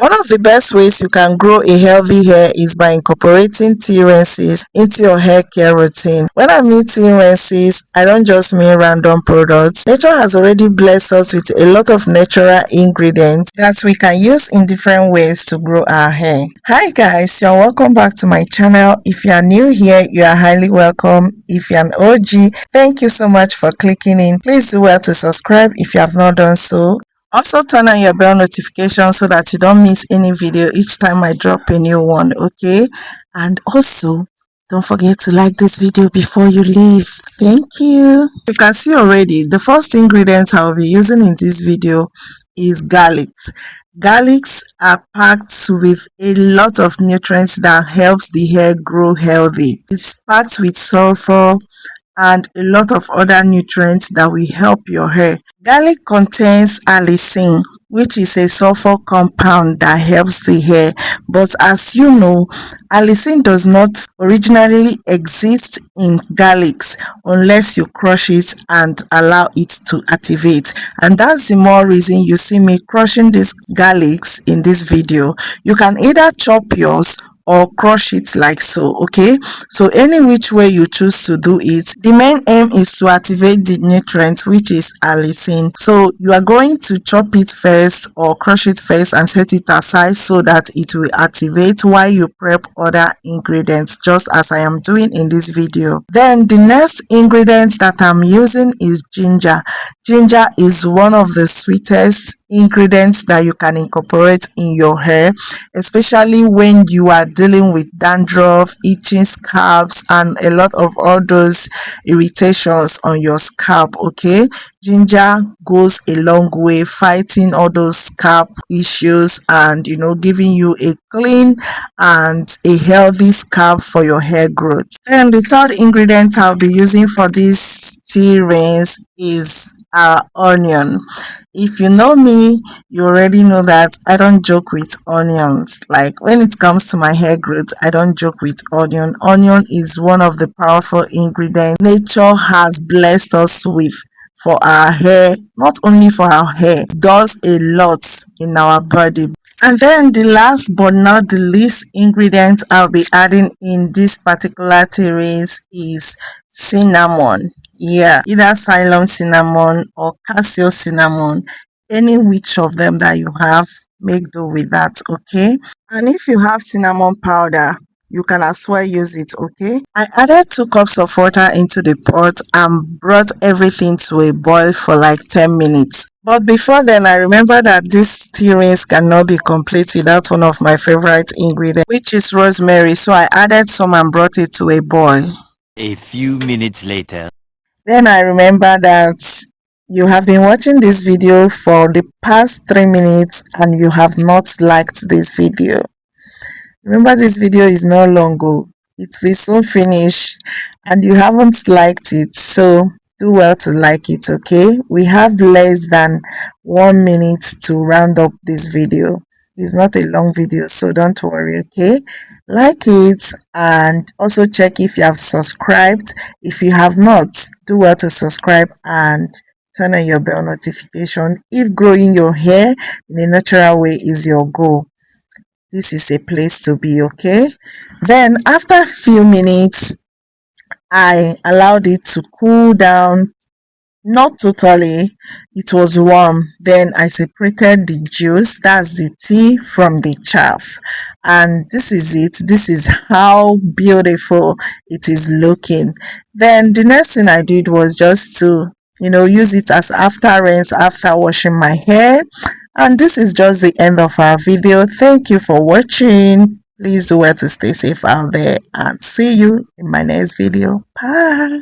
One of the best ways you can grow a healthy hair is by incorporating tea rinses into your hair care routine. When I mean tea rinses, I don't just mean random products. Nature has already blessed us with a lot of natural ingredients that we can use in different ways to grow our hair. Hi guys, you're welcome back to my channel. If you are new here, you are highly welcome. If you're an OG, thank you so much for clicking in. Please do well to subscribe if you have not done so. Also turn on your bell notification so that you don't miss any video each time I drop a new one, okay? And also don't forget to like this video before you leave. Thank you. You can see already the first ingredient I'll be using in this video is garlics. Garlics are packed with a lot of nutrients that helps the hair grow healthy. It's packed with sulfur and a lot of other nutrients that will help your hair. Garlic contains allicin, which is a sulfur compound that helps the hair. But as you know, allicin does not originally exist in garlics unless you crush it and allow it to activate. And that's the more reason you see me crushing these garlics in this video. You can either chop yours or crush it like so, okay? So any which way you choose to do it, the main aim is to activate the nutrient, which is allicin. So you are going to chop it first or crush it first and set it aside so that it will activate while you prep other ingredients, just as I am doing in this video. Then the next ingredient that I'm using is ginger. Ginger is one of the sweetest ingredients that you can incorporate in your hair, especially when you are dealing with dandruff, itching scalps, and a lot of all those irritations on your scalp. Okay, ginger goes a long way fighting all those scalp issues and giving you a clean and a healthy scalp for your hair growth. And the third ingredient I'll be using for this tea rinse is onion. If you know me, you already know that I don't joke with onions. Like when it comes to my hair growth, I don't joke with onion. Onion is one of the powerful ingredients nature has blessed us with for our hair. Not only for our hair, it does a lot in our body. And then the last but not the least ingredient I'll be adding in this particular tea rinse is cinnamon. Yeah, either Ceylon cinnamon or Casio cinnamon, any which of them that you have, make do with that, okay? And if you have cinnamon powder, you can as well use it, okay? I added 2 cups of water into the pot and brought everything to a boil for like 10 minutes. But before then, I remember that this tea rinse cannot be complete without one of my favorite ingredients, which is rosemary. So I added some and brought it to a boil. A few minutes later. Then I remember that you have been watching this video for the past 3 minutes and you have not liked this video. Remember, this video is no longer. It will soon finish and you haven't liked it. So do well to like it, okay? We have less than 1 minute to round up this video. It's not a long video, so don't worry, okay? Like it and also check if you have subscribed. If you have not, do well to subscribe and turn on your bell notification if growing your hair in a natural way is your goal. This is a place to be, okay? Then after a few minutes, I allowed it to cool down. Not totally, it was warm. Then I separated the juice, that's the tea, from the chaff. And this is it. This is how beautiful it is looking. Then the next thing I did was just to use it as after rinse after washing my hair. And this is just the end of our video. Thank you for watching. Please do well to stay safe out there and see you in my next video. Bye.